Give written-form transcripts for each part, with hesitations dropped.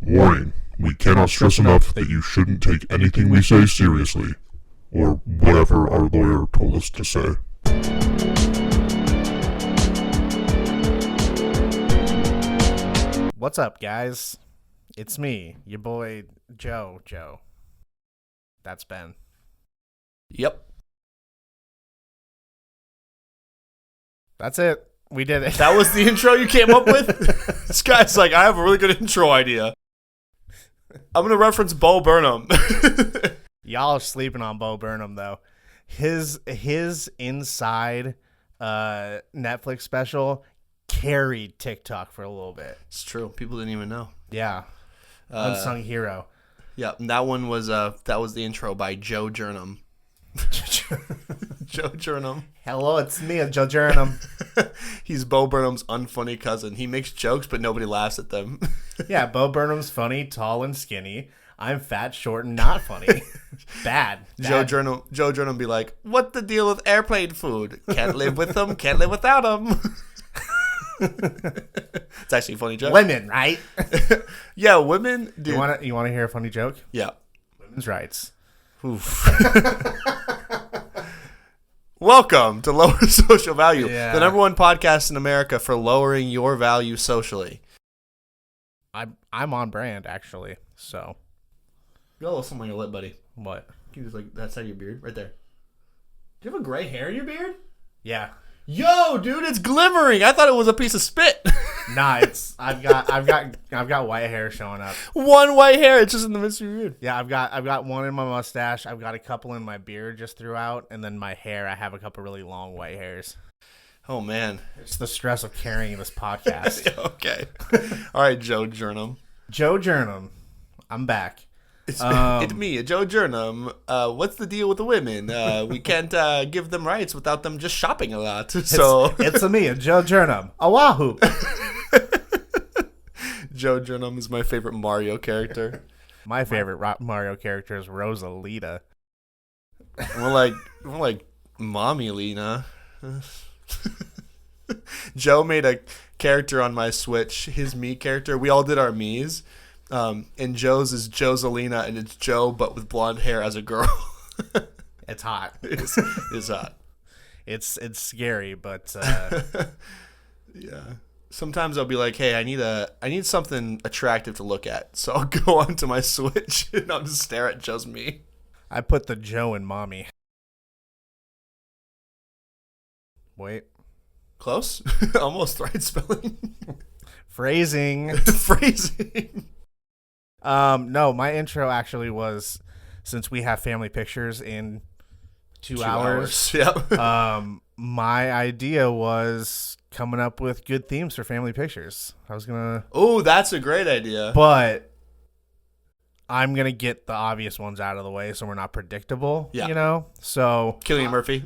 Warning, we cannot stress enough that you shouldn't take anything we say seriously, or whatever our lawyer told us to say. What's up, guys? It's me, your boy, Joe. That's Ben. Yep. That's it. We did it. That was the intro you came up with? This guy's like, I have a really good intro idea. I'm going to reference Bo Burnham. Y'all are sleeping on Bo Burnham, though. His Inside Netflix special carried TikTok for a little bit. It's true. People didn't even know. Yeah. Unsung hero. Yeah, and that one was the intro by Jo Jurnham. Jo Jurnham. Hello, it's me, Jo Jurnham. He's Bo Burnham's unfunny cousin. He makes jokes, but nobody laughs at them. Yeah, Bo Burnham's funny, tall, and skinny. I'm fat, short, and not funny. Bad. Jo Jurnham be like, what the deal with airplane food? Can't live with them, can't live without them. It's actually a funny joke. Women, right? Yeah, women. Dude. You want to hear a funny joke? Yeah. Women's rights. Oof. Welcome to Lower Social Value, the number one podcast in America for lowering your value socially. I'm on brand, actually. So, you got a little something on your lip, buddy. What? Can you just like that side of your beard, right there? Do you have a gray hair in your beard? Yeah. Yo, dude, it's glimmering. I thought it was a piece of spit. Nah, I've got white hair showing up. One white hair, it's just in the midst of your beard. Yeah, I've got one in my mustache. I've got a couple in my beard just throughout, and then my hair. I have a couple really long white hairs. Oh man, it's the stress of carrying this podcast. Okay, all right, Jo Jurnham. Jo Jurnham, I'm back. It's me, Jo Jurnham. What's the deal with the women? We can't give them rights without them just shopping a lot. So it's me, Jo Jurnham. Oahu. Jo Jurnham is my favorite Mario character. My favorite Mario character is Rosalita. We're like Mommy Lena. Joe made a character on my Switch, his me character. We all did our me's. And Joe's is Joselina, and it's Joe, but with blonde hair as a girl. It's hot. It's hot. It's scary, but yeah. Sometimes I'll be like, hey, I need something attractive to look at, so I'll go onto my Switch and I'll just stare at just me. I put the Joe in mommy. Wait. Close? Almost right spelling. Phrasing. Phrasing. No, my intro actually was, since we have family pictures in 2 hours. Yep. My idea was coming up with good themes for family pictures. I was gonna. Oh, that's a great idea. But I'm gonna get the obvious ones out of the way, so we're not predictable. Yeah. You know. So Cillian Murphy.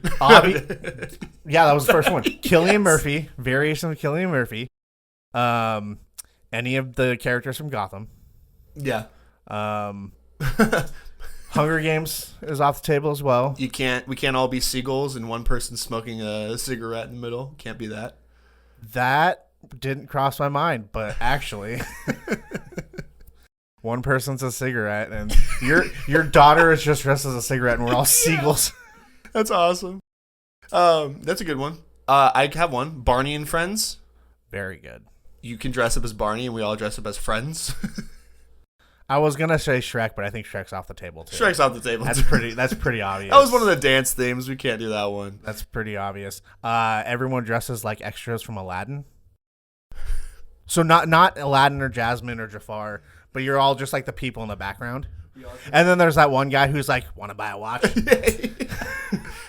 Yeah, that was the first one. Cillian Murphy. Variation of Cillian Murphy. Any of the characters from Gotham. Yeah. Hunger Games is off the table as well. We can't all be seagulls and one person smoking a cigarette in the middle. Can't be that. That didn't cross my mind, but actually one person's a cigarette and your daughter is just dressed as a cigarette and we're all seagulls. That's awesome. That's a good one. I have one. Barney and Friends. Very good. You can dress up as Barney and we all dress up as friends. I was gonna say Shrek, but I think Shrek's off the table too. Shrek's off the table. That's pretty obvious. That was one of the dance themes. We can't do that one. That's pretty obvious. Everyone dresses like extras from Aladdin. So not Aladdin or Jasmine or Jafar, but you're all just like the people in the background. And then there's that one guy who's like, "Want to buy a watch?"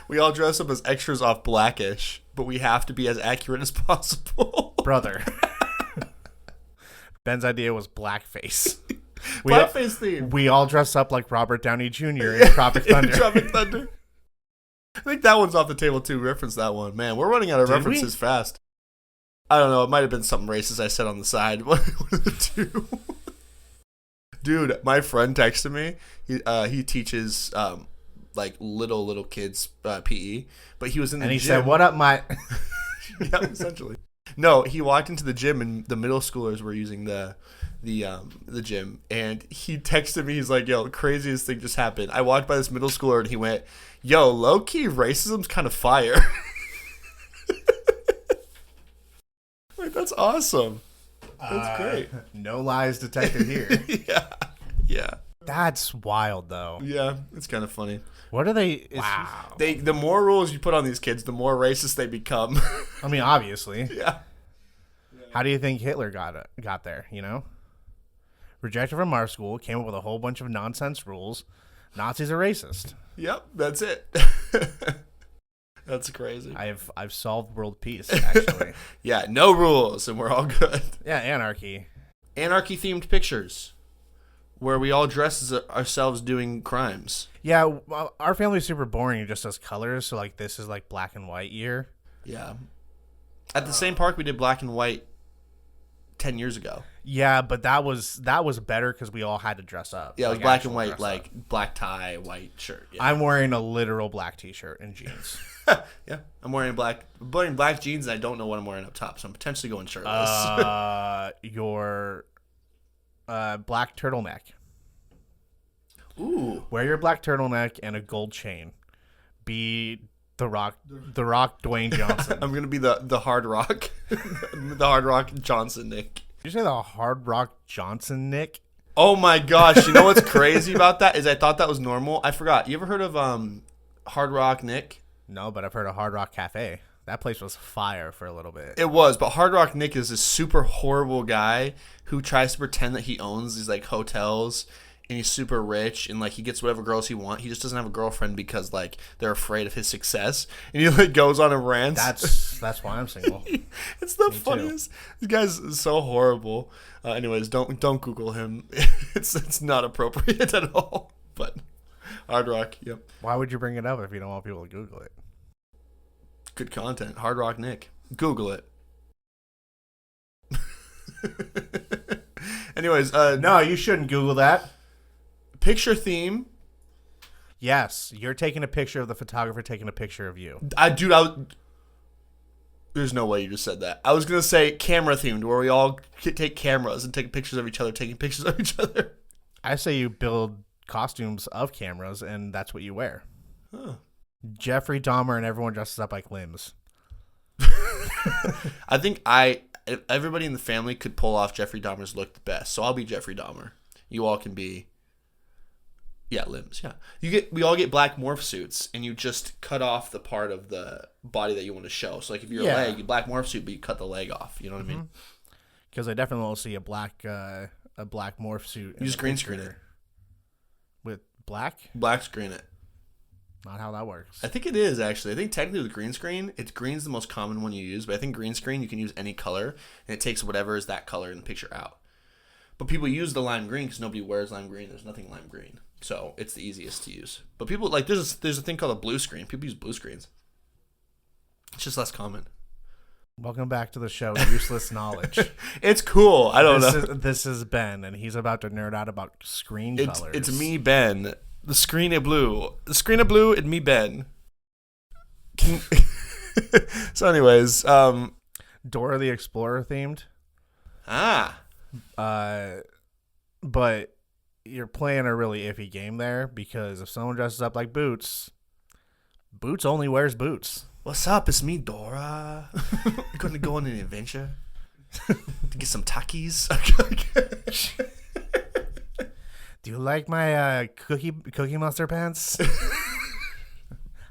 We all dress up as extras off Blackish, but we have to be as accurate as possible. Brother. Ben's idea was blackface. Blackface theme. We all dress up like Robert Downey Jr. in Tropic Thunder. Tropic Thunder. I think that one's off the table too. Reference that one. Man, we're running out of references fast. I don't know. It might have been something racist I said on the side. One of the two. Dude, my friend texted me. He teaches like little kids PE, but he was in the gym. And he said, "What up, my?" Yeah, essentially. No, he walked into the gym and the middle schoolers were using the the gym, and he texted me. He's like, "Yo, craziest thing just happened. I walked by this middle schooler, and he went, 'Yo, low key racism's kind of fire.'" Like, that's awesome. That's great. No lies detected here. Yeah. That's wild, though. Yeah, it's kind of funny. What are they? Wow. The more rules you put on these kids, the more racist they become. I mean, obviously. Yeah. How do you think Hitler got there, you know? Rejected from our school, came up with a whole bunch of nonsense rules. Nazis are racist. Yep, that's it. That's crazy. I've solved world peace, actually. Yeah, no rules, and we're all good. Yeah, anarchy. Anarchy-themed pictures, where we all dress as ourselves doing crimes. Yeah, well, our family's super boring. It just does colors, so like this is like black and white year. Yeah. At the same park, we did black and white 10 years ago. Yeah, but that was better because we all had to dress up. Yeah, it was like, black and white, dress like up. black tie, white shirt. Yeah. I'm wearing a literal black t-shirt and jeans. Yeah, I'm wearing black jeans, and I don't know what I'm wearing up top, so I'm potentially going shirtless. Your black turtleneck. Ooh. Wear your black turtleneck and a gold chain. Be the Rock Dwayne Johnson. I'm gonna be the Hard Rock, the Hard Rock Johnson Nick. Did you say the Hard Rock Johnson Nick? Oh my gosh! You know what's crazy about that is I thought that was normal. I forgot. You ever heard of Hard Rock Nick? No, but I've heard of Hard Rock Cafe. That place was fire for a little bit. It was, but Hard Rock Nick is this super horrible guy who tries to pretend that he owns these like hotels, and he's super rich, and like he gets whatever girls he wants. He just doesn't have a girlfriend because like they're afraid of his success, and he like goes on a rant. That's why I'm single. It's the funniest. This guy's so horrible. Anyways, don't Google him. It's not appropriate at all. But Hard Rock, yep. Why would you bring it up if you don't want people to Google it? Good content. Hard Rock Nick. Google it. Anyways, No, you shouldn't Google that. Picture theme. Yes, you're taking a picture of the photographer taking a picture of you. There's no way you just said that. I was going to say camera themed, where we all take cameras and take pictures of each other, taking pictures of each other. I say you build costumes of cameras, and that's what you wear. Huh. Jeffrey Dahmer and everyone dresses up like limbs. I think everybody in the family could pull off Jeffrey Dahmer's look the best. So I'll be Jeffrey Dahmer. You all can be, limbs. Yeah, we all get black morph suits, and you just cut off the part of the body that you want to show. So like if you're a leg, you black morph suit, but you cut the leg off. You know what I mean? Because I definitely will see a black morph suit. You just green screen it with black. Black screen it. Not how that works. I think it is, actually. I think technically with green screen, green's the most common one you use, but I think green screen, you can use any color, and it takes whatever is that color in the picture out. But people use the lime green because nobody wears lime green. There's nothing lime green. So it's the easiest to use. But people, like, there's a thing called a blue screen. People use blue screens. It's just less common. Welcome back to the show, Useless Knowledge. It's cool. I don't know. This is Ben, and he's about to nerd out about screen colors. It's me, Ben. The screen of blue. The screen of blue and me, Ben. So anyways. Dora the Explorer themed. But you're playing a really iffy game there because if someone dresses up like Boots only wears boots. What's up? It's me, Dora. We're going to go on an adventure to get some Takis. Do you like my cookie monster pants?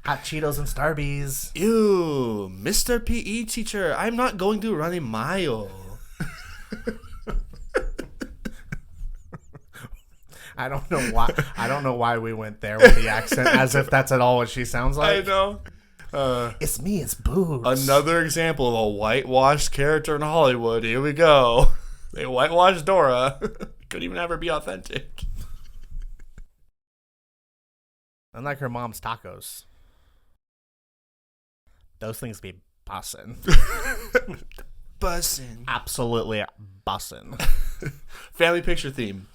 Hot Cheetos and Starbies. Ew, Mr. PE teacher, I'm not going to run a mile. I don't know why we went there with the accent as if that's at all what she sounds like. I know. It's me, it's Boots. Another example of a whitewashed character in Hollywood. Here we go. They whitewashed Dora. Couldn't even have her be authentic. Unlike her mom's tacos. Those things be bussin'. Bussin'. Absolutely bussin'. Family picture theme.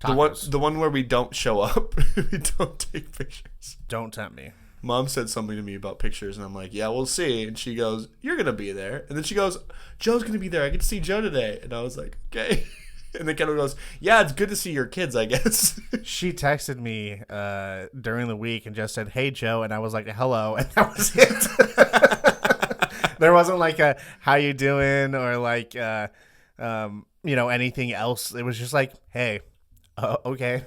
The one where we don't show up. We don't take pictures. Don't tempt me. Mom said something to me about pictures, and I'm like, yeah, we'll see. And she goes, you're going to be there. And then she goes, Joe's going to be there. I get to see Joe today. And I was like, okay. And then Kendall goes, yeah, it's good to see your kids, I guess. She texted me during the week and just said, hey, Joe. And I was like, hello. And that was it. There wasn't like a, how you doing? Or like, anything else. It was just like, hey, okay.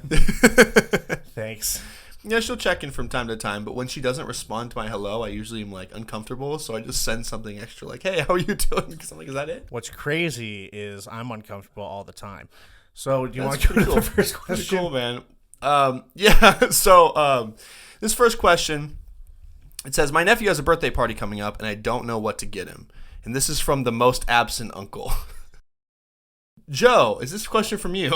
Thanks. Yeah, she'll check in from time to time, but when she doesn't respond to my hello, I usually am like uncomfortable, so I just send something extra like, hey, how are you doing? Because I'm like, is that it? What's crazy is I'm uncomfortable all the time. So do you want to go to the first question? Pretty cool, man. Yeah, so this first question, it says, my nephew has a birthday party coming up, and I don't know what to get him. And this is from the most absent uncle. Joe, is this question from you?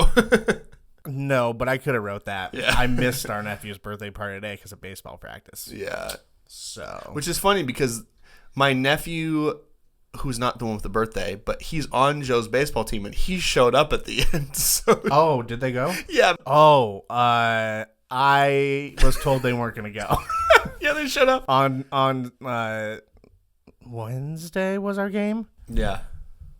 No, but I could have wrote that. Yeah. I missed our nephew's birthday party today because of baseball practice. Yeah. So, which is funny because my nephew, who's not the one with the birthday, but he's on Joe's baseball team, and he showed up at the end. So, oh, did they go? Yeah. Oh, I was told they weren't going to go. Yeah, they showed up. On Wednesday was our game? Yeah.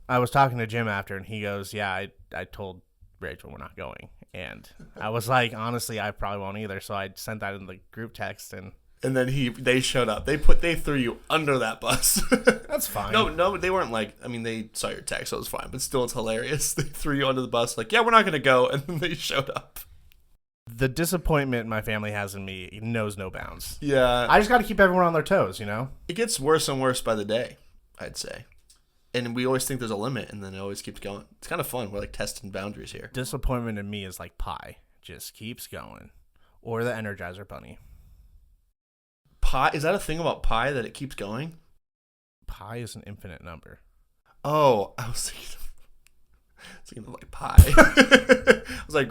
I was talking to Jim after, and he goes, yeah, I told Rachel we're not going. And I was like, honestly, I probably won't either. So I sent that in the group text, and then they showed up. They threw you under that bus. That's fine. No, they weren't like. I mean, they saw your text, so it was fine. But still, it's hilarious. They threw you under the bus, like, yeah, we're not gonna go, and then they showed up. The disappointment my family has in me knows no bounds. Yeah, I just got to keep everyone on their toes, you know. It gets worse and worse by the day, I'd say. And we always think there's a limit, and then it always keeps going. It's kind of fun. We're like testing boundaries here. Disappointment in me is like pie. Just keeps going. Or the Energizer Bunny. Pie? Is that a thing about pie, that it keeps going? Pie is an infinite number. Oh, I was thinking of like pie. I was like,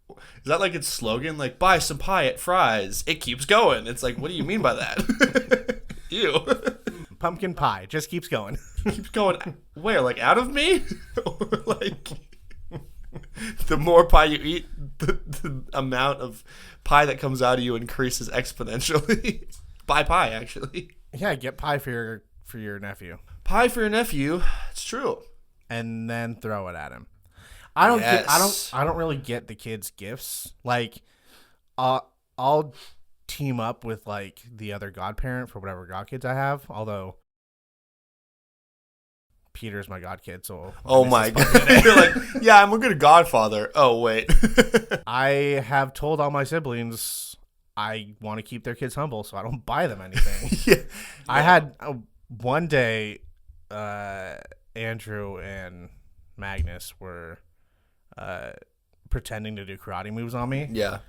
is that like its slogan? Like, buy some pie at Fry's. It keeps going. It's like, what do you mean by that? Ew. Pumpkin pie just keeps going. Keeps going where? Like out of me? Or like the more pie you eat, the amount of pie that comes out of you increases exponentially. Buy pie, actually. Yeah, get pie for your nephew. Pie for your nephew. It's true. And then throw it at him. I don't really get the kids' gifts. Like, I'll team up with like the other godparent for whatever godkids I have. Although Peter's my godkid, so oh my god, you're like, yeah, I'm a good godfather. Oh wait, I have told all my siblings I want to keep their kids humble, so I don't buy them anything. Yeah. I had one day, Andrew and Magnus were pretending to do karate moves on me. Yeah.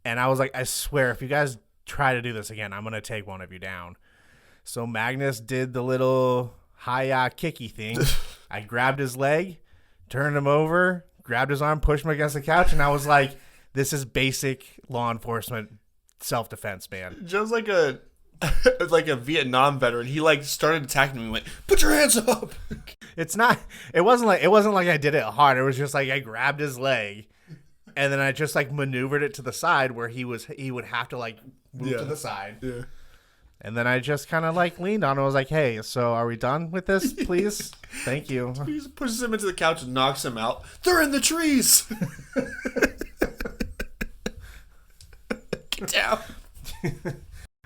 And I was like, I swear, if you guys try to do this again, I'm going to take one of you down. So Magnus did the little hi-ya kicky thing. I grabbed his leg, turned him over, grabbed his arm, pushed him against the couch, and I was like, this is basic law enforcement self-defense, man. Joe's like a Vietnam veteran. He like started attacking me and went, put your hands up. It wasn't like I did it hard. It was just like I grabbed his leg, and then I just like maneuvered it to the side where he would have to like move to the side. Yeah. And then I just kind of like leaned on him. I was like, hey, so are we done with this, please? Thank you. He just pushes him into the couch and knocks him out. They're in the trees. Get down.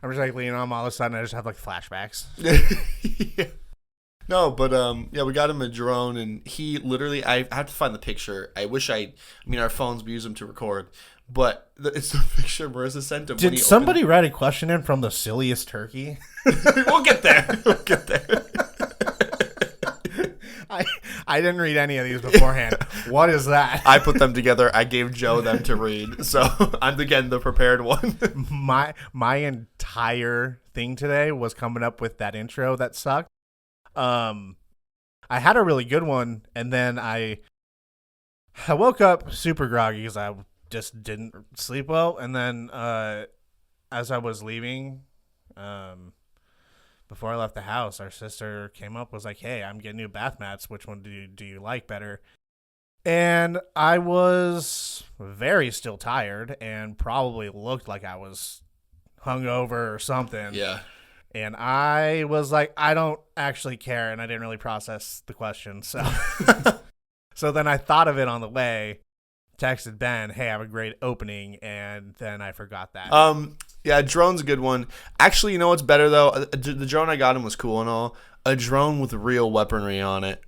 I'm just like leaning on him. All of a sudden, I just have like flashbacks. Yeah. No, but yeah, we got him a drone, and he literally, I have to find the picture. Our phones, we use them to record, but it's the picture Marissa sent him. Did somebody write a question in from the silliest turkey? We'll get there. I didn't read any of these beforehand. What is that? I put them together. I gave Joe them to read, so I'm again the prepared one. My entire thing today was coming up with that intro that sucked. I had a really good one, and then I woke up super groggy because I just didn't sleep well. And then as I was leaving, before I left the house, our sister came up, was like, hey, I'm getting new bath mats. Which one do you like better? And I was very still tired and probably looked like I was hungover or something. Yeah. And I was like, I don't actually care, and I didn't really process the question. So So then I thought of it on the way, texted Ben, hey, I have a great opening, and then I forgot that. Yeah, drone's a good one. Actually, you know what's better, though? The drone I got him was cool and all. A drone with real weaponry on it.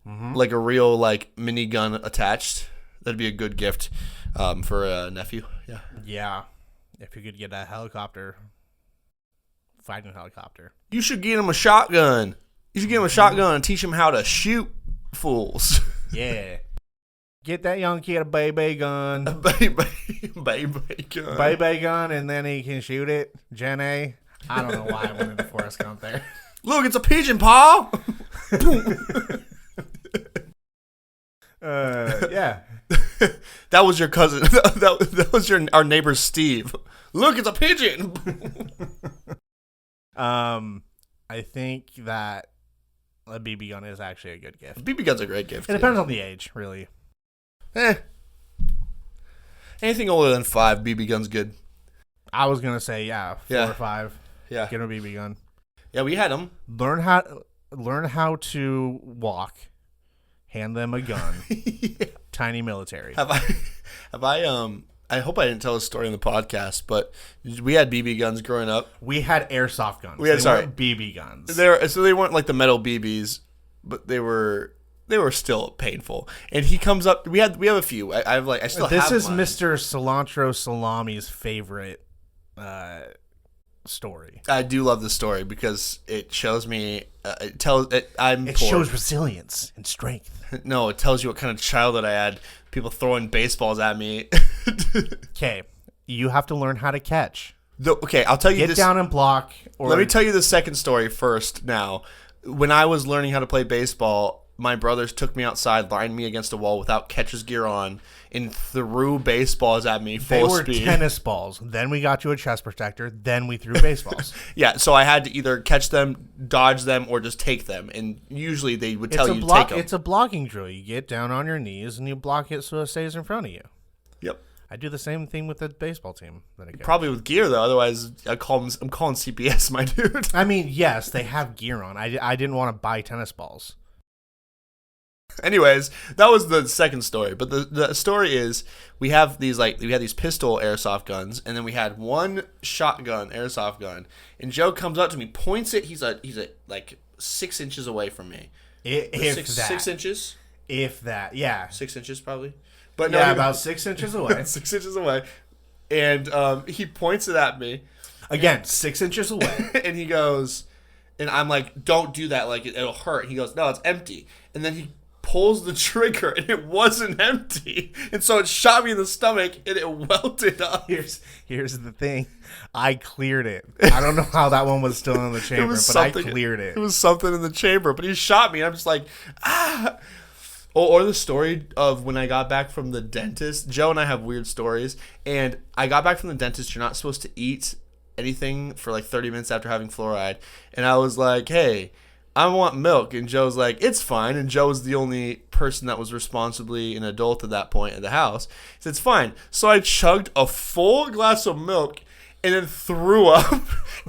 Mm-hmm. Like a real, like, minigun attached. That'd be a good gift for a nephew. Yeah. Yeah. If you could get a helicopter, fighting helicopter. You should get him a shotgun. You should get him a shotgun and teach him how to shoot fools. Yeah. Get that young kid a baby gun. A baby gun. Baby gun, and then he can shoot it. Gen A. I don't know why I went into Forrest Gump there. Look, it's a pigeon, Paul. Yeah. That was your cousin. That was our neighbor Steve. Look, it's a pigeon. I think that a BB gun is actually a good gift. BB gun's a great gift. It depends on the age, really. Anything older than 5, BB gun's good. I was gonna say 4 or 5. Yeah. Get a BB gun. Yeah, we had them. Learn how to walk. Hand them a gun. Yeah. Tiny military. Have I hope I didn't tell a story on the podcast, but we had BB guns growing up. We had airsoft guns. They weren't BB guns. So they weren't like the metal BBs, but they were still painful. And he comes up. We have a few. I still this have is mine. Mr. Cilantro Salami's favorite story. I do love the story because it shows me. It shows resilience and strength. No, it tells you what kind of childhood I had. People throwing baseballs at me. Okay, you have to learn how to catch. Okay, I'll tell you this. Get down and block. Let me tell you the second story first now. When I was learning how to play baseball, my brothers took me outside, lined me against a wall without catcher's gear on, and threw baseballs at me full speed. They were tennis balls. Then we got you a chest protector. Then we threw baseballs. Yeah, so I had to either catch them, dodge them, or just take them. And usually they would tell you to take them. It's a blocking drill. You get down on your knees and you block it so it stays in front of you. Yep. I do the same thing with the baseball team. Probably with gear, though. Otherwise, I'm calling CPS, my dude. I mean, yes, they have gear on. I didn't want to buy tennis balls. Anyways, that was the second story. But the story is we had these pistol airsoft guns, and then we had one shotgun airsoft gun. And Joe comes up to me, points it. He's like 6 inches away from me. If 6 inches. If that, yeah, 6 inches probably. But no, yeah, about 6 inches away. 6 inches away, and he points it at me. Again, 6 inches away, and he goes, and I'm like, "Don't do that! Like it'll hurt." He goes, "No, it's empty." And then he pulls the trigger, and it wasn't empty, and so it shot me in the stomach, and it welted up. Here's the thing, I cleared it. I don't know how that one was still in the chamber, but I cleared it. It was something in the chamber, but he shot me, and I'm just like, ah. Or the story of when I got back from the dentist. Joe and I have weird stories, and I got back from the dentist. You're not supposed to eat anything for like 30 minutes after having fluoride, and I was like, hey, I want milk. And Joe's like, it's fine. And Joe was the only person that was responsibly an adult at that point at the house. He said, it's fine. So I chugged a full glass of milk and then threw up.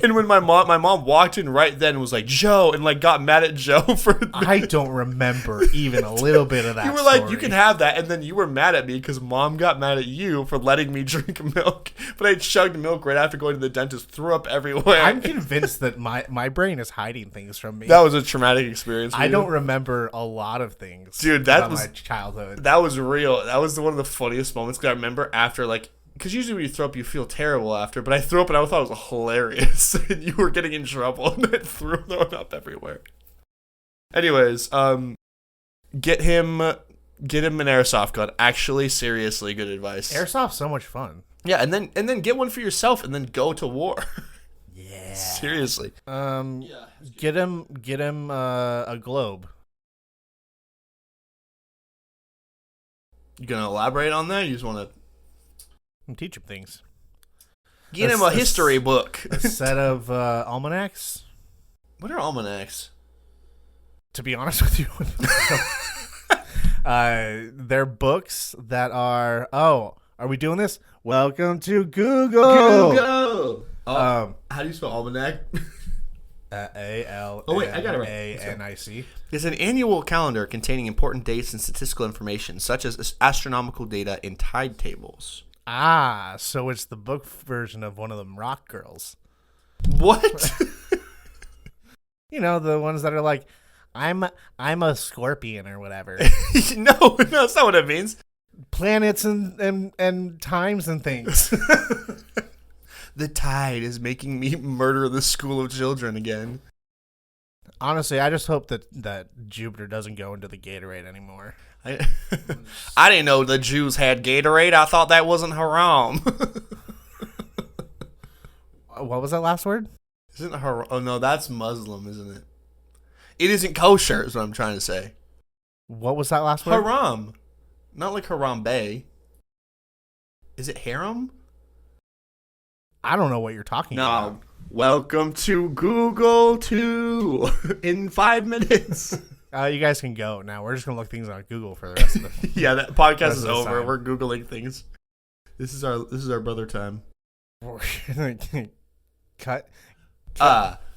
And when my mom walked in right then and was like, Joe, and like got mad at Joe for I don't remember even a little bit of that. You were like, you can have that. And then you were mad at me because mom got mad at you for letting me drink milk. But I chugged milk right after going to the dentist, threw up everywhere. I'm convinced that my brain is hiding things from me. That was a traumatic experience for I you. don't remember a lot of things. Dude, that was my childhood. That was real. That was one of the funniest moments because I remember after like, because usually when you throw up, you feel terrible after. But I threw up and I thought it was hilarious. And you were getting in trouble and I threw up everywhere. Anyways, get him an airsoft gun. Actually, seriously, good advice. Airsoft's so much fun. Yeah, and then get one for yourself and then go to war. Yeah. Seriously. Get him a globe. You gonna elaborate on that? You just want to teach him things. Get him a history book. A set of almanacs. What are almanacs? To be honest with you, they're books that are. Oh, are we doing this? Welcome to Google. Google. How do you spell almanac? Oh, wait, I got it right. A-L-A-N-I-C. It's an annual calendar containing important dates and statistical information, such as astronomical data and tide tables. Ah, so it's the book version of one of them rock girls. What? You know, the ones that are like, I'm a scorpion or whatever. No, that's not what it means. Planets and times and things. The tide is making me murder the school of children again. Honestly, I just hope that Jupiter doesn't go into the Gatorade anymore. I didn't know the Jews had Gatorade. I thought that wasn't haram. What was that last word? Isn't haram? Oh, no, that's Muslim, isn't it? It isn't kosher, is what I'm trying to say. What was that last word? Haram. Not like Harambe. Is it harem? I don't know what you're talking about. No. Welcome to Google 2 in 5 minutes. You guys can go now. We're just going to look things on Google for the rest of the Yeah, that podcast rest is of the over. time. We're Googling things. This is our brother time. Cut.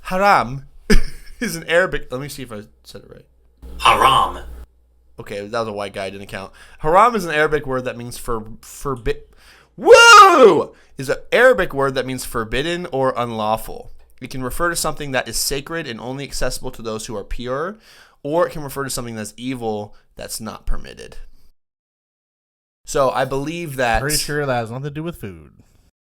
Haram is an Arabic. Let me see if I said it right. Haram. Okay, that was a white guy. Didn't count. Haram is an Arabic word that means forbid. Woo! Is an Arabic word that means forbidden or unlawful. It can refer to something that is sacred and only accessible to those who are pure, or it can refer to something that's evil that's not permitted. So I believe that. Pretty sure that has nothing to do with food.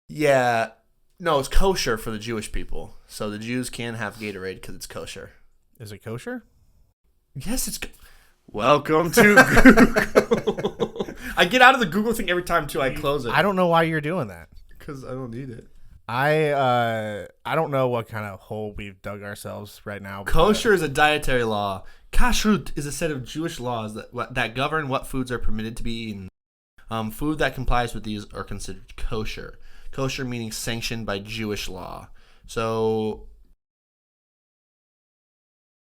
Yeah. No, it's kosher for the Jewish people. So the Jews can have Gatorade because it's kosher. Is it kosher? Yes, it's. Welcome to Google. I get out of the Google thing every time too. I close it. I don't know why you're doing that. Because I don't need it. I don't know what kind of hole we've dug ourselves right now. Kosher is a dietary law. Kashrut is a set of Jewish laws that govern what foods are permitted to be eaten. Food that complies with these are considered kosher. Kosher meaning sanctioned by Jewish law. So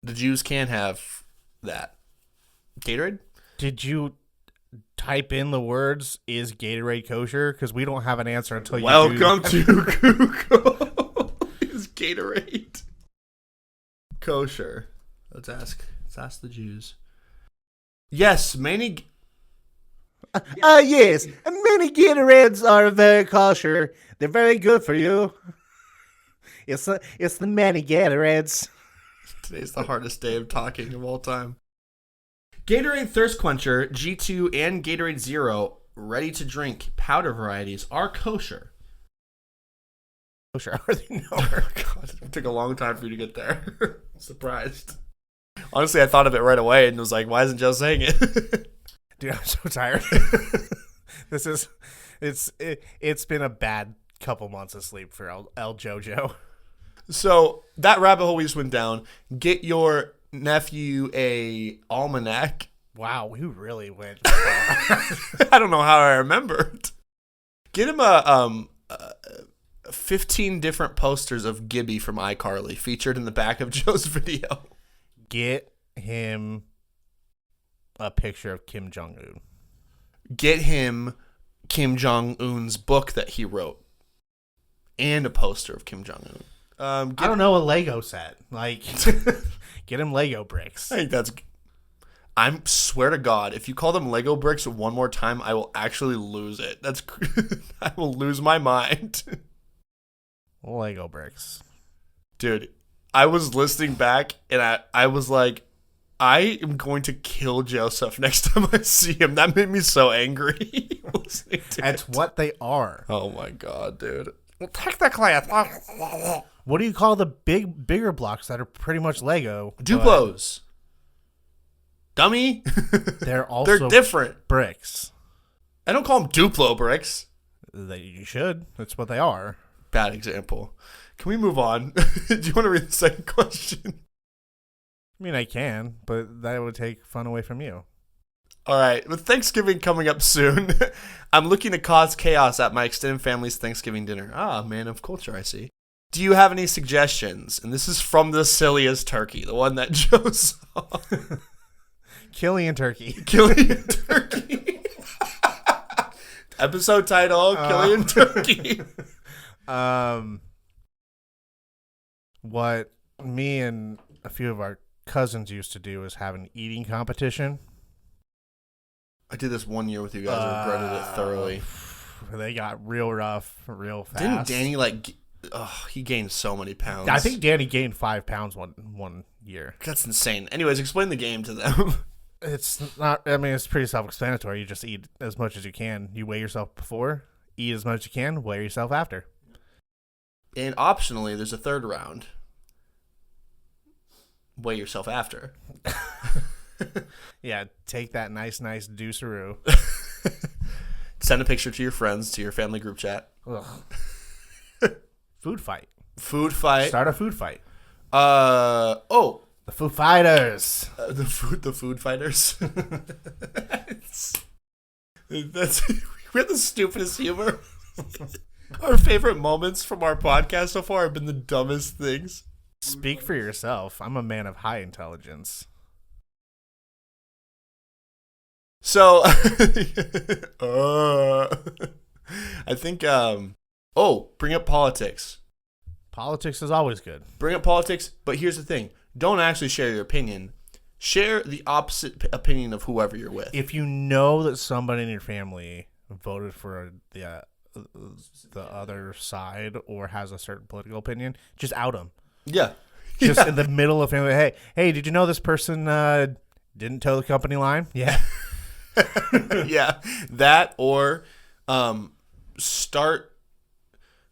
the Jews can have that. Gatorade? Did you type in the words, is Gatorade kosher? Because we don't have an answer until you Welcome to Google. Is Gatorade kosher? Let's ask the Jews. Yes, many. Yes. Many Gatorades are very kosher. They're very good for you. It's the many Gatorades. Today's the hardest day of talking of all time. Gatorade Thirst Quencher, G2, and Gatorade Zero, ready to drink powder varieties are kosher. Kosher, are they? No. God, it took a long time for you to get there. Surprised. Honestly, I thought of it right away and was like, why isn't Joe saying it? Dude, I'm so tired. It's been a bad couple months of sleep for El Jojo. So that rabbit hole we just went down. Get your nephew a almanac. Wow, we really went. I don't know how I remembered. Get him a 15 different posters of Gibby from iCarly featured in the back of Joe's video. Get him a picture of Kim Jong-un. Get him Kim Jong-un's book that he wrote. And a poster of Kim Jong-un. I don't know, a Lego set. Like, get him Lego bricks. I think that's... I swear to God, if you call them Lego bricks one more time, I will actually lose it. I will lose my mind. Lego bricks. Dude, I was listening back, and I was like, I am going to kill Joseph next time I see him. That made me so angry. That's what they are. Oh my God, dude. Well, technically, what do you call the bigger blocks that are pretty much Lego? Duplos. Dummy. They're also They're different. bricks. I don't call them Duplo bricks. You should. That's what they are. Bad example. Can we move on? Do you want to read the second question? I mean, I can, but that would take fun away from you. All right. With Thanksgiving coming up soon, I'm looking to cause chaos at my extended family's Thanksgiving dinner. Ah, man of culture, I see. Do you have any suggestions? And this is from the Cillian Turkey, the one that Joe saw. Cillian Turkey. Cillian Turkey. Episode title, Cillian Turkey. What me and a few of our cousins used to do is have an eating competition. I did this one year with you guys. I regretted it thoroughly. They got real rough, real fast. Didn't Danny he gained so many pounds. I think Danny gained 5 pounds one year. That's insane. Anyways, explain the game to them. It's not. I mean, it's pretty self-explanatory. You just eat as much as you can. You weigh yourself before, eat as much as you can, weigh yourself after. And optionally, there's a third round. Weigh yourself after. Yeah, take that nice deuceroo. Send a picture to your friends, to your family group chat. Ugh. Food fight. Food fight. Start a food fight. The Food Fighters. The food fighters. That's we have the stupidest humor. Our favorite moments from our podcast so far have been the dumbest things. Speak for yourself. I'm a man of high intelligence. So, I think, bring up politics. Politics is always good. Bring up politics, but here's the thing. Don't actually share your opinion. Share the opposite opinion of whoever you're with. If you know that somebody in your family voted for the other side or has a certain political opinion, just out them. Yeah. Just in the middle of family. Hey, did you know this person didn't toe the company line? Yeah. Yeah. That or start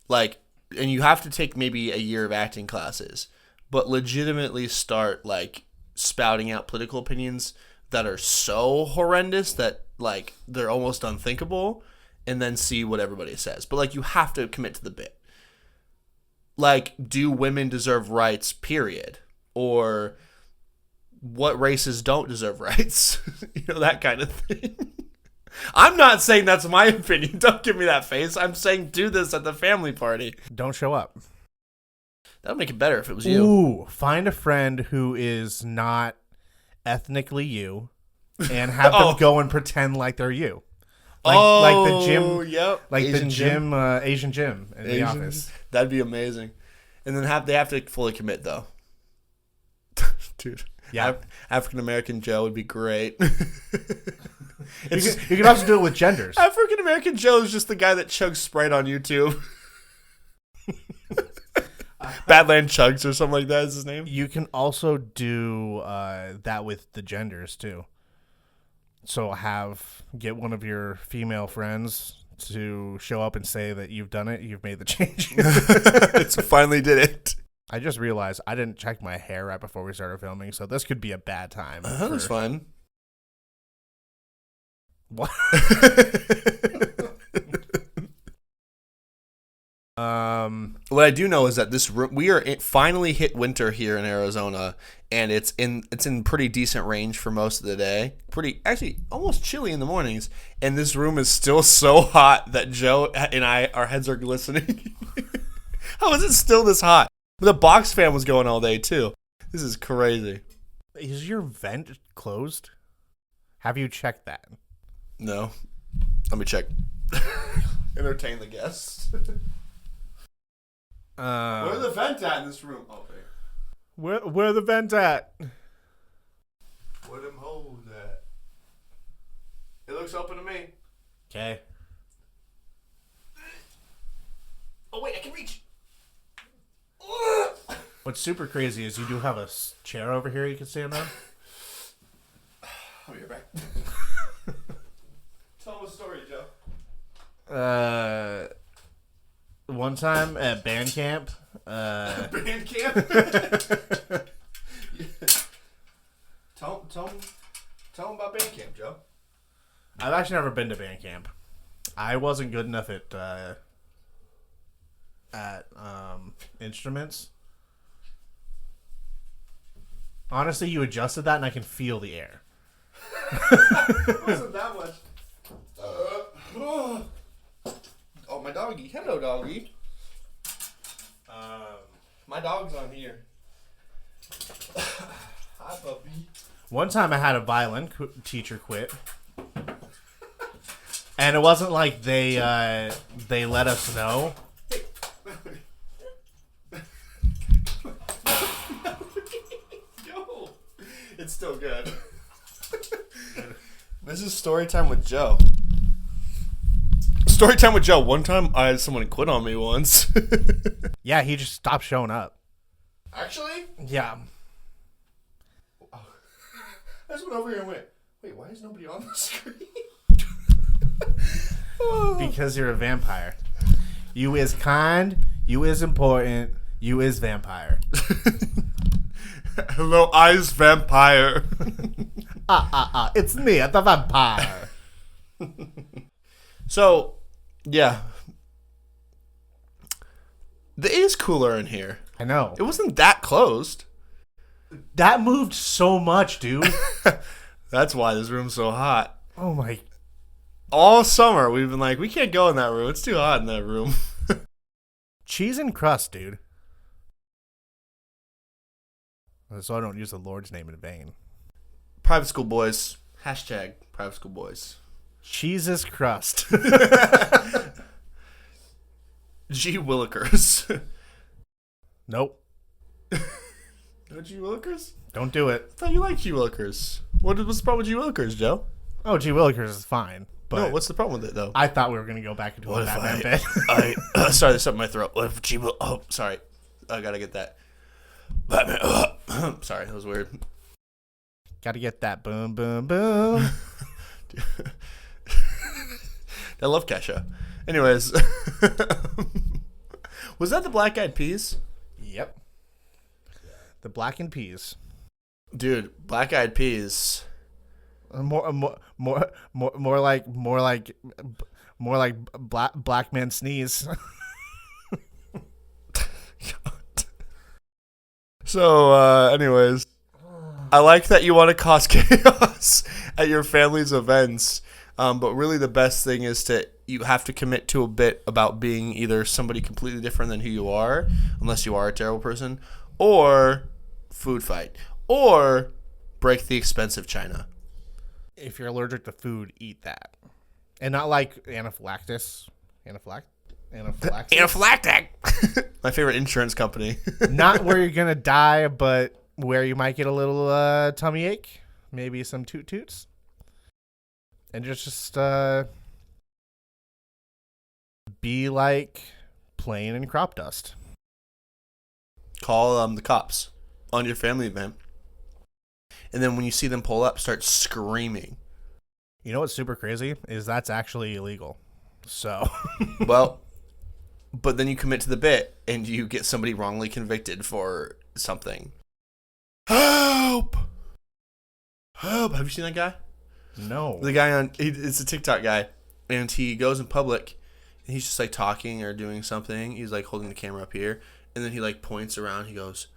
and you have to take maybe a year of acting classes, but legitimately start spouting out political opinions that are so horrendous that they're almost unthinkable, and then see what everybody says. But you have to commit to the bit. Do women deserve rights, period? Or what races don't deserve rights? That kind of thing. I'm not saying that's my opinion. Don't give me that face. I'm saying do this at the family party. Don't show up. That would make it better if it was you. Ooh, find a friend who is not ethnically you and have them go and pretend like they're you. Like the gym. Yep. Like Asian gym, Asian gym in the office. That'd be amazing. And then they have to fully commit, though. Dude. Yeah. African American Joe would be great. You can also do it with genders. African American Joe is just the guy that chugs Sprite on YouTube. Badland Chugs or something like that is his name. You can also do that with the genders too. So get one of your female friends to show up and say that you've done it, you've made the change. It's finally did it. I just realized I didn't check my hair right before we started filming, so this could be a bad time. That's fine. What? What I do know is that we are finally hit winter here in Arizona, and it's in pretty decent range for most of the day. Actually almost chilly in the mornings, and this room is still so hot that Joe and our heads are glistening. How is it still this hot? The box fan was going all day too. This is crazy. Is your vent closed? Have you checked that? No. Let me check. Entertain the guests. Where's the vent at in this room? Oh, there. Where the vent at? Where them holes at? It looks open to me. Okay. Oh wait, I can reach. What's super crazy is you do have a chair over here you can stand on. I'll be right back. Tell them a story, Joe. One time at band camp. Band camp? Tell them about band camp, Joe. I've actually never been to band camp. I wasn't good enough at instruments. Honestly, you adjusted that and I can feel the air. It wasn't that much. Oh, my doggy. Hello, doggy. My dog's on here. Hi, puppy. One time I had a violin teacher quit. And it wasn't like they let us know. It's still good. This is story time with Joe. Story time with Joe. One time I had someone quit on me once. Yeah, he just stopped showing up. Actually? Yeah. I just went over here and went, wait, why is nobody on the screen? Because you're a vampire. You is kind, you is important, you is vampire. Hello, Eyes Vampire. It's me, the vampire. So, yeah. The A is cooler in here. I know. It wasn't that closed. That moved so much, dude. That's why this room's so hot. Oh my. All summer, we've been like, we can't go in that room. It's too hot in that room. Cheese and crust, dude. So I don't use the Lord's name in vain. Private school boys. Hashtag private school boys. Cheese is crust. G. Willikers. Nope. No G. Willikers? Don't do it. I thought you liked G. Willikers. What's the problem with G. Willikers, Joe? Oh, G. Willikers is fine. But No, what's the problem with it, though? I thought we were going to go back into What a if Batman bit. Sorry, there's something in my throat. What if G. Oh, sorry. I gotta get that. Batman. Sorry, that was weird. Gotta get that boom, boom, boom. I love Kesha. Anyways. Was that the Black Eyed Peas? Yep. The blackened peas. Dude, Black Eyed Peas. More like black man sneeze. So, anyways, I like that you want to cause chaos at your family's events, but really the best thing is you have to commit to a bit about being either somebody completely different than who you are, unless you are a terrible person, or food fight, or break the expensive china. If you're allergic to food, eat that, and not like anaphylaxis. Anaphylactic. My favorite insurance company. Not where you're gonna die, but where you might get a little tummy ache, maybe some toot toots, and just be like plane and crop dust. Call the cops on your family event, and then when you see them pull up, start screaming. You know what's super crazy is that's actually illegal. So, Well, but then you commit to the bit and you get somebody wrongly convicted for something. Help! Help! Have you seen that guy? no. The guy it's a TikTok guy, and he goes in public, and he's just like talking or doing something. He's like holding the camera up here, and then he like points around. He goes,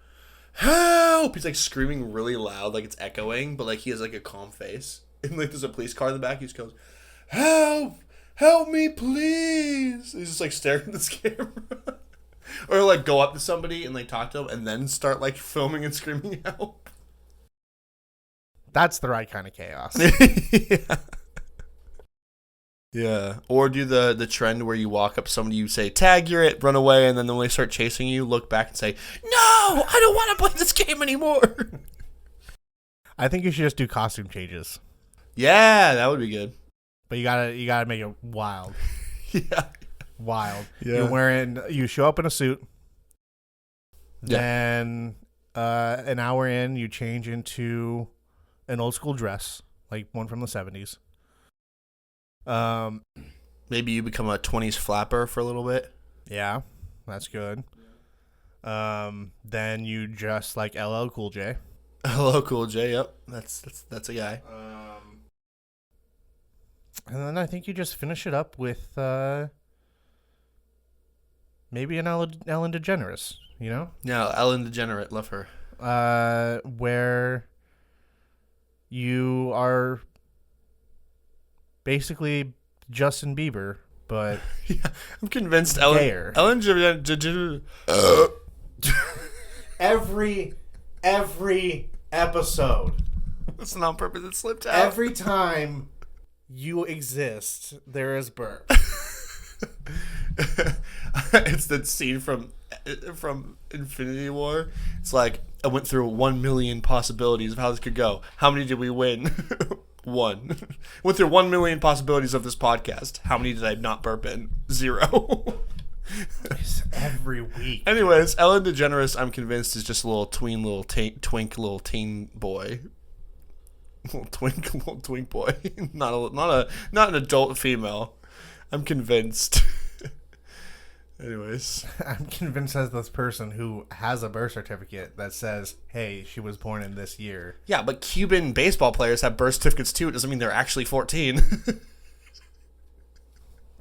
"Help!" He's like screaming really loud, like it's echoing, but like he has like a calm face. And like there's a police car in the back. He just goes, "Help! Help me, please!" He's just like staring at this camera. Or like go up to somebody and like talk to them, and then start like filming and screaming help. That's the right kind of chaos. Yeah. Yeah. Or do the trend where you walk up to somebody, you say, "Tag, you're it," run away, and then when they start chasing you, look back and say, "No, I don't want to play this game anymore." I think you should just do costume changes, Yeah, that would be good. but you gotta make it wild. Yeah. Wild. Yeah. You show up in a suit. Yeah. Then an hour in, you change into an old school dress, like one from the 70s. Maybe you become a 20s flapper for a little bit. Yeah, that's good. Then you dress like LL Cool J. Hello, Cool J. Yep, that's a guy. And then I think you just finish it up with maybe an Ellen DeGeneres, you know? Yeah, Ellen DeGenerate, love her. Where you are basically Justin Bieber, but Yeah, I'm convinced gayer. Ellen DeGenerate. Every episode, It's not on purpose. It slipped out. every time you exist, there is burp. It's the scene from from Infinity War. It's like, I went through 1 million possibilities of how this could go. How many did we win? 1. Went through 1 million possibilities of this podcast. How many did I not burp in? 0. Every week. Anyways, Ellen DeGeneres, I'm convinced, is just a little twink, little teen boy. Little twink boy. Not an adult female. I'm convinced. Anyways, I'm convinced as this person who has a birth certificate that says, "Hey, she was born in this year." Yeah, but Cuban baseball players have birth certificates too. It doesn't mean they're actually 14.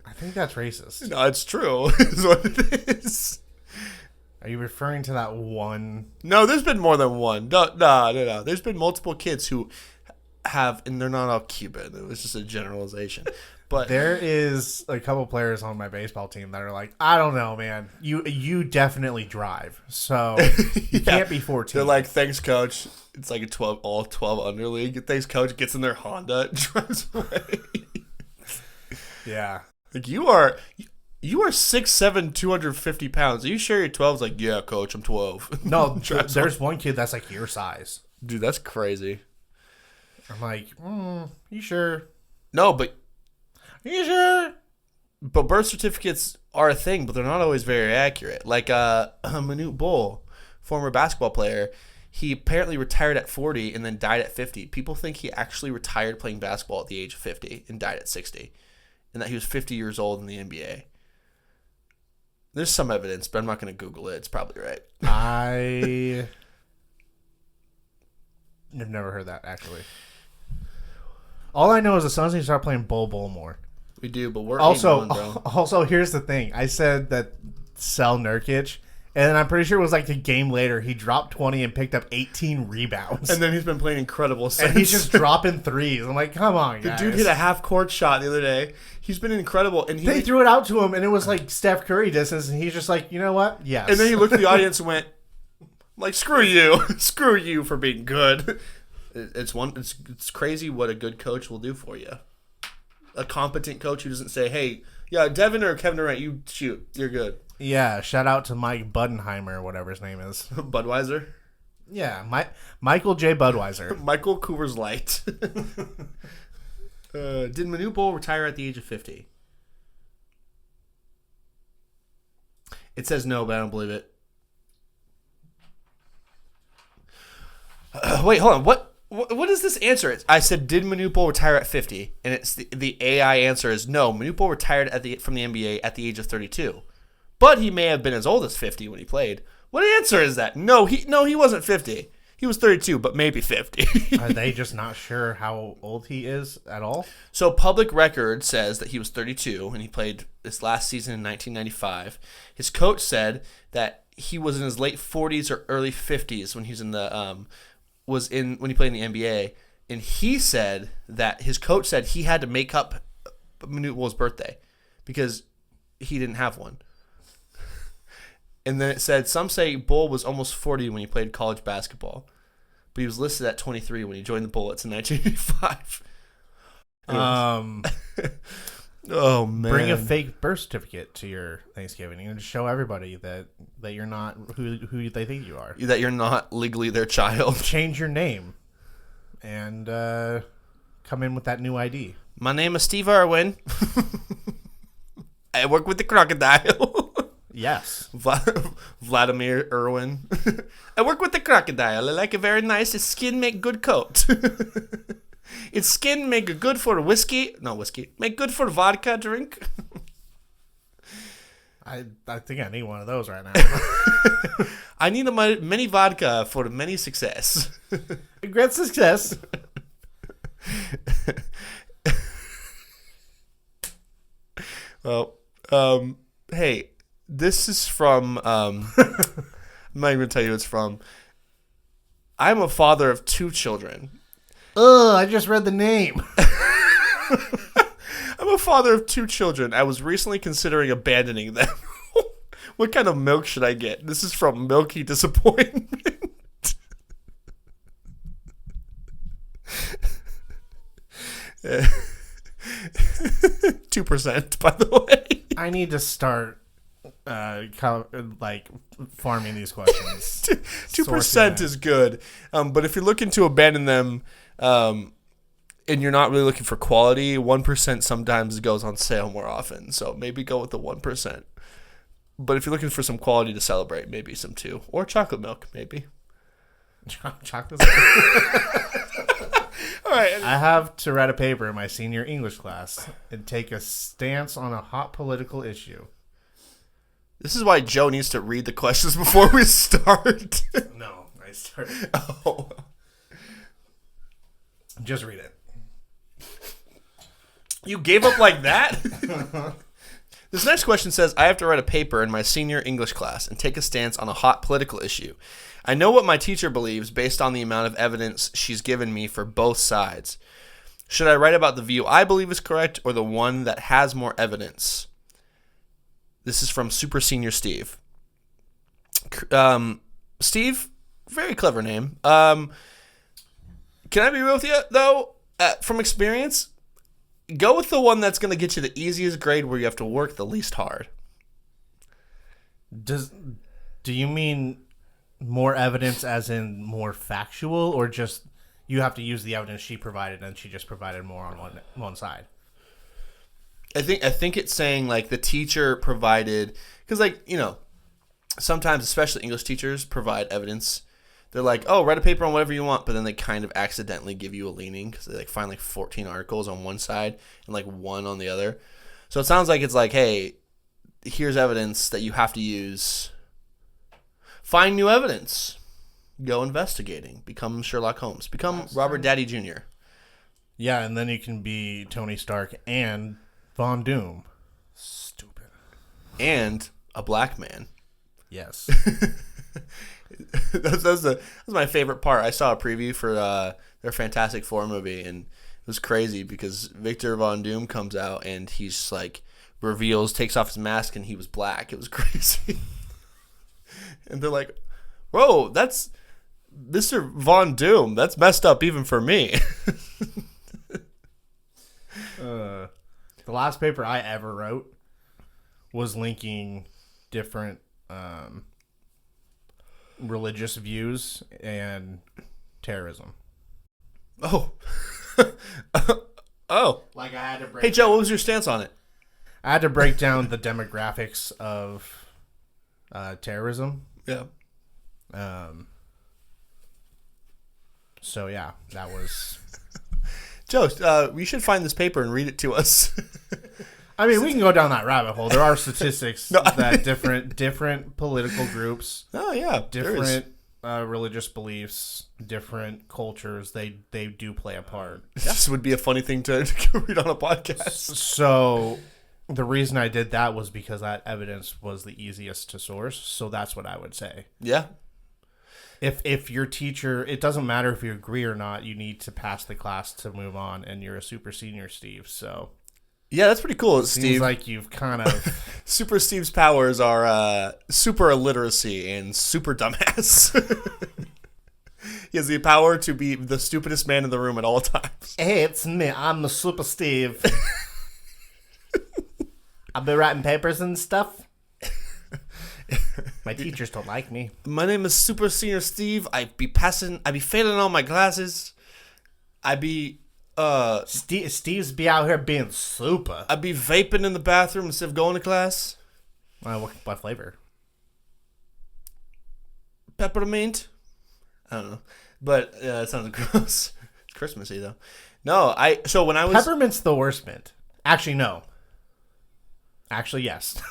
I think that's racist. No, it's true. Is what it is. Are you referring to that one? No, there's been more than one. No. There's been multiple kids who have, and they're not all Cuban. It was just a generalization. But there is a couple players on my baseball team that are like, I don't know, man. You definitely drive, so you can't be 14. They're like, thanks, coach. It's like a 12 under league. Thanks, coach. Gets in their Honda, drives away. Yeah. Like, you are 6'7", 250 pounds. Are you sure you're 12? It's like, yeah, coach, I'm 12. No, there's one kid that's like your size. Dude, that's crazy. I'm like, you sure? No, but You sure? But birth certificates are a thing, but they're not always very accurate. Like Manute Bol, former basketball player, he apparently retired at 40 and then died at 50. People think he actually retired playing basketball at the age of 50 and died at 60, and that he was 50 years old in the NBA. There's some evidence, but I'm not going to Google it. It's probably right. I have never heard that, actually. All I know is the Suns need to start playing Bol more. We do, but we're also, 8-1, bro. Also, here's the thing. I said that sell Nurkic, and I'm pretty sure it was like a game later. He dropped 20 and picked up 18 rebounds. And then he's been playing incredible since. And he's just dropping threes. I'm like, come on, guys. The dude hit a half-court shot the other day. He's been incredible. And they threw it out to him, and it was like Steph Curry distance, and he's just like, you know what? Yes. And then he looked at the audience and went, like, screw you. Screw you for being good. It's crazy what a good coach will do for you. A competent coach who doesn't say, hey, yeah, Devin or Kevin Durant, you shoot. You're good. Yeah, shout out to Mike Budenheimer or whatever his name is. Budweiser? Yeah, Michael J. Budweiser. Michael Coors Light. Did Manute Bol retire at the age of 50? It says no, but I don't believe it. Wait, hold on. What is this answer? I said, did Manute Bol retire at 50? And it's the AI answer is no. Manute Bol retired from the NBA at the age of 32. But he may have been as old as 50 when he played. What answer is that? No, he wasn't 50. He was 32, but maybe 50. Are they just not sure how old he is at all? So public record says that he was 32 and he played this last season in 1995. His coach said that he was in his late 40s or early 50s when he was in the when he played in the NBA, and he said that his coach said he had to make up Manute Bol's birthday because he didn't have one. And then it said some say Bol was almost 40 when he played college basketball, but he was listed at 23 when he joined the Bullets in 1985. Oh man! Bring a fake birth certificate to your Thanksgiving and just show everybody that you're not who they think you are. That you're not legally their child. Change your name, and come in with that new ID. My name is Steve Irwin. I work with the crocodile. Yes, Vladimir Irwin. I work with the crocodile. I like it very nice. Its skin make good coat. Its skin make good for whiskey. No, whiskey. Make good for vodka drink. I think I need one of those right now. I need a many vodka for many success. Great success. Well, hey, this is from, I'm not even going to tell you who it's from. I'm a father of 2 children. Ugh, I just read the name. I'm a father of 2 children. I was recently considering abandoning them. What kind of milk should I get? This is from Milky Disappointment. 2%, by the way. I need to start like farming these questions. 2% is good, but if you're looking to abandon them, and you're not really looking for quality, 1% sometimes goes on sale more often. So maybe go with the 1%. But if you're looking for some quality to celebrate, maybe some 2 or chocolate milk, maybe. Chocolate. All right. I have to write a paper in my senior English class and take a stance on a hot political issue. This is why Joe needs to read the questions before we start. No, I started. Oh. Just read it. You gave up like that? This next question says, I have to write a paper in my senior English class and take a stance on a hot political issue. I know what my teacher believes based on the amount of evidence she's given me for both sides. Should I write about the view I believe is correct or the one that has more evidence? This is from Super Senior Steve. Steve, very clever name. Can I be real with you, though? From experience, go with the one that's going to get you the easiest grade where you have to work the least hard. Do you mean more evidence as in more factual, or just you have to use the evidence she provided and she just provided more on one side? I think it's saying like the teacher provided, because like, you know, sometimes especially English teachers provide evidence. They're like, oh, write a paper on whatever you want, but then they kind of accidentally give you a leaning because they like find like 14 articles on one side and like 1 on the other. So it sounds like it's like, hey, here's evidence that you have to use. Find new evidence. Go investigating. Become Sherlock Holmes. Become Robert Downey Jr. Yeah, and then you can be Tony Stark and Von Doom. Stupid. And a black man. Yes. That's my favorite part. I saw a preview for their Fantastic Four movie, and it was crazy because Victor Von Doom comes out and he's like takes off his mask, and he was black. It was crazy. And they're like, whoa, that's Mr. Von Doom. That's messed up even for me. The last paper I ever wrote was linking different religious views and terrorism. Oh. Oh. Like I had to break. Hey, Joe, what was your stance on it? I had to break down the demographics of terrorism. Yeah. So yeah, that was. Joe, we should find this paper and read it to us. I mean, we can go down that rabbit hole. There are statistics that different political groups, different religious beliefs, different cultures, they do play a part. This would be a funny thing to read on a podcast. So the reason I did that was because that evidence was the easiest to source. So that's what I would say. Yeah. If your teacher, it doesn't matter if you agree or not, you need to pass the class to move on, and you're a super senior, Steve. So yeah, that's pretty cool, Steve. Seems like you've kind of Super Steve's powers are super illiteracy and super dumbass. He has the power to be the stupidest man in the room at all times. Hey, it's me. I'm the Super Steve. I've been writing papers and stuff. My teachers don't like me. My name is Super Senior Steve. I be failing all my classes. Steve's be out here being super. I be vaping in the bathroom instead of going to class. What flavor? Peppermint. I don't know, but it sounds gross. It's Christmassy though. No, so when I was peppermint's the worst mint. Actually, no. Actually, yes.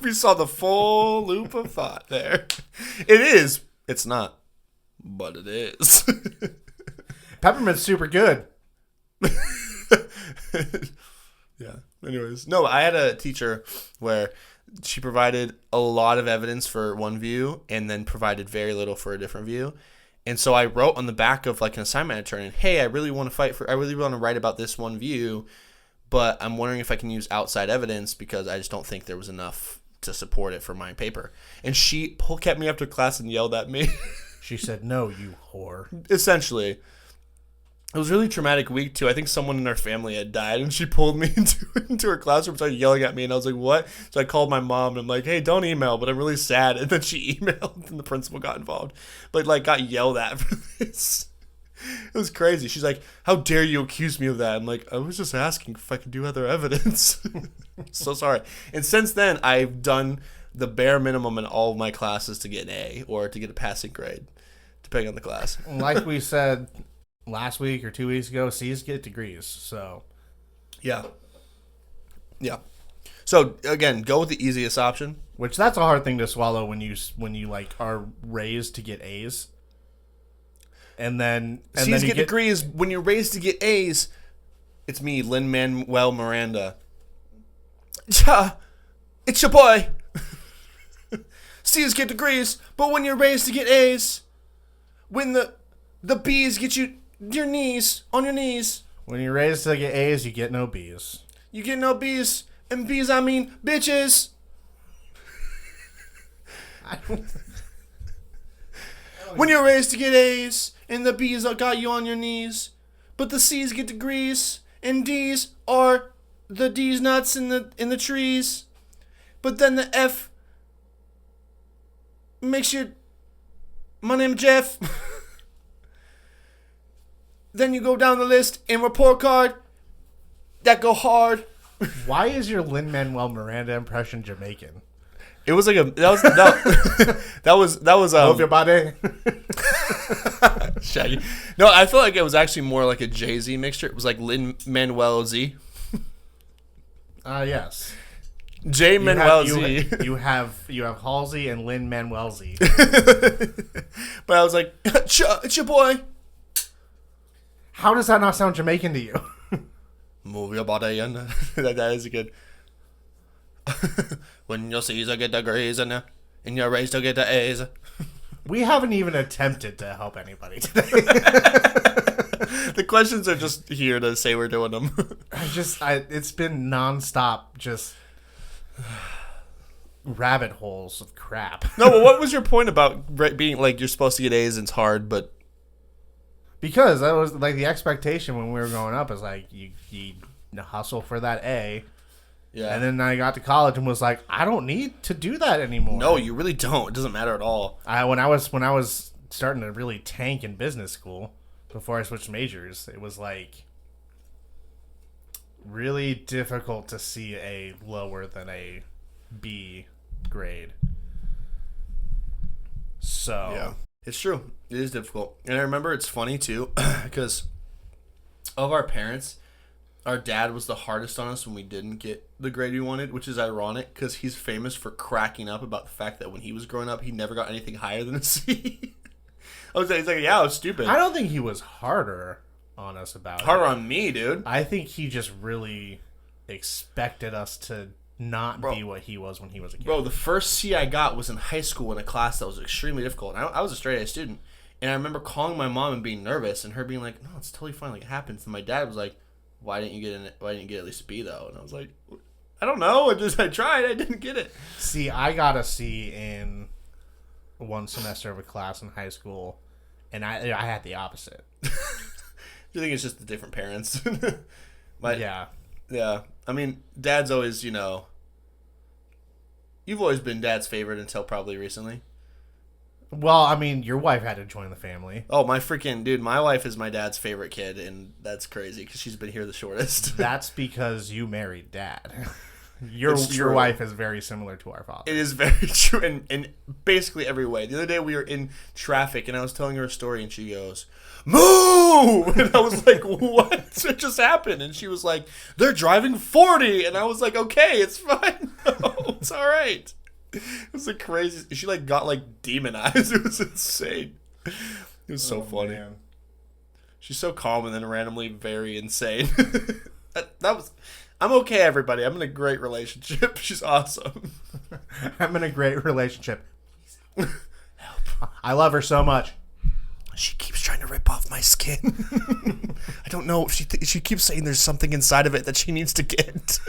We saw the full loop of thought there. It is. It's not. But it is. Peppermint's super good. Yeah. Anyways. No, I had a teacher where she provided a lot of evidence for one view and then provided very little for a different view. And so I wrote on the back of like an assignment I turned in, hey, I really want to write about this one view, but I'm wondering if I can use outside evidence because I just don't think there was enough to support it for my paper. And she kept me after class and yelled at me. She said, no, you whore. Essentially. It was a really traumatic week, too. I think someone in our family had died, and she pulled me into her classroom, started yelling at me, and I was like, what? So I called my mom, and I'm like, hey, don't email, but I'm really sad. And then she emailed, and the principal got involved. But, like, got yelled at for this. It was crazy. She's like, how dare you accuse me of that? I'm like, I was just asking if I could do other evidence. So sorry. And since then, I've done the bare minimum in all of my classes to get an A or to get a passing grade, depending on the class. Like we said last week or 2 weeks ago, C's get degrees. So, yeah. So again, go with the easiest option. which that's a hard thing to swallow when you like are raised to get A's, and then C's you get degrees. When you're raised to get A's, it's me, Lin-Manuel Miranda. It's your boy. C's get degrees, but when you're raised to get A's, when the B's get you on your knees. When you're raised to get A's, you get no B's. You get no B's, and B's I mean bitches. When you're raised to get A's, and the B's got you on your knees, but the C's get degrees, and D's are the D's nuts in the trees, but then the F makes you. My name Jeff. Then you go down the list in report card. That go hard. Why is your Lin-Manuel Miranda impression Jamaican? It was like that was Move your body. Shaggy. No, I feel like it was actually more like a Jay-Z mixture. It was like Lin-Manuel Z. Yes. J Manuel Z. You have Halsey and Lin-Manuel Z. But I was like, it's your boy. How does that not sound Jamaican to you? Move your body, and that is good. When your C's get degrees and you're raised to get the A's. We haven't even attempted to help anybody today. The questions are just here to say we're doing them. It's been nonstop, just rabbit holes of crap. No, but what was your point about being like you're supposed to get A's and it's hard, but because that was like the expectation when we were growing up is like you hustle for that A. yeah. And then I got to college and was like, I don't need to do that anymore. No, you really don't. It doesn't matter at all. When I was starting to really tank in business school before I switched majors, it was like really difficult to see a lower than a B grade. So Yeah. It's true. It is difficult. And I remember it's funny too, because of our parents, our dad was the hardest on us when we didn't get the grade we wanted, which is ironic because he's famous for cracking up about the fact that when he was growing up, he never got anything higher than a C. He's like, yeah, I was stupid. I don't think he was harder on us about Harder it. on me, dude. I think he just really expected us to not be what he was when he was a kid. Bro, the first C I got was in high school in a class that was extremely difficult. And I was a straight A student. And I remember calling my mom and being nervous and her being like, no, it's totally fine. Like, it happens. And my dad was like, why didn't you get at least a B, though? And I was like, I don't know. I tried. I didn't get it. See, I got a C in one semester of a class in high school, and I had the opposite. Do you think it's just the different parents? Yeah. Yeah. I mean, dad's always, you've always been dad's favorite until probably recently. Well, I mean, your wife had to join the family. Oh, my wife is my dad's favorite kid, and that's crazy because she's been here the shortest. That's because you married dad. Your wife is very similar to our father. It is very true in basically every way. The other day we were in traffic, and I was telling her a story, and she goes, "Move!" And I was like, "What just happened?" And she was like, "They're driving 40." And I was like, "Okay, it's fine. No, it's all right." It was the craziest. She got demonized. It was insane. It was so funny. Man. She's so calm and then randomly very insane. that was. I'm okay, everybody. I'm in a great relationship. She's awesome. I'm in a great relationship. Help. I love her so much. She keeps trying to rip off my skin. I don't know. She keeps saying there's something inside of it that she needs to get.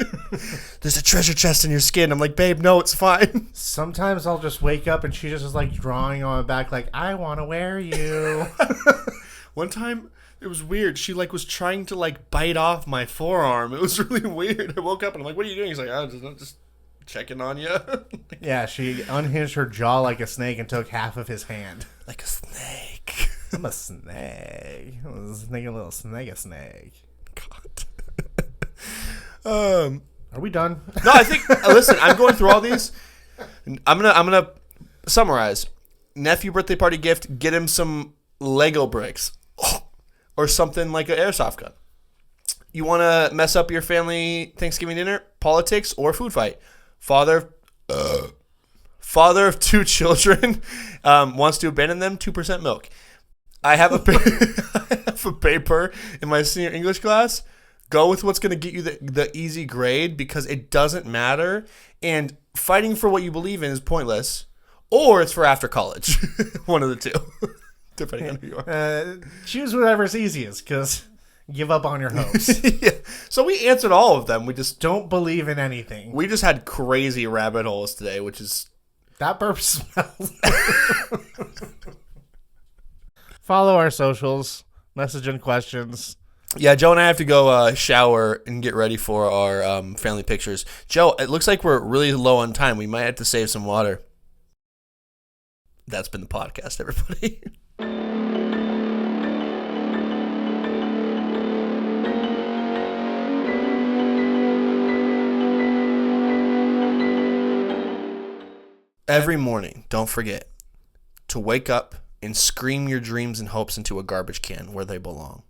There's a treasure chest in your skin. I'm like, babe, no, it's fine. Sometimes I'll just wake up and she just is drawing on my back like, I want to wear you. One time, It was weird. She like was trying to like bite off my forearm. It was really weird. I woke up and I'm like, "What are you doing?" He's like, "Oh, just checking on you." Yeah, she unhinged her jaw like a snake and took half of his hand. Like a snake. I'm a snake. I'm a snake, a little snake. God. Are we done? No, I think. Listen, I'm going through all these. I'm gonna summarize. Nephew birthday party gift. Get him some Lego bricks, or something like an airsoft gun. You want to mess up your family Thanksgiving dinner? Politics or food fight? Father of 2 children wants to abandon them. 2% milk. I have a paper in my senior English class. Go with what's going to get you the easy grade because it doesn't matter. And fighting for what you believe in is pointless. Or it's for after college. One of the two. Depending on who you are. Choose whatever's easiest because give up on your hopes. Yeah. So we answered all of them. We just Don't believe in anything. We just had crazy rabbit holes today, which is... That burp smells. Follow our socials. Message in questions. Yeah, Joe and I have to go shower and get ready for our family pictures. Joe, it looks like we're really low on time. We might have to save some water. That's been the podcast, everybody. Every morning, don't forget to wake up and scream your dreams and hopes into a garbage can where they belong.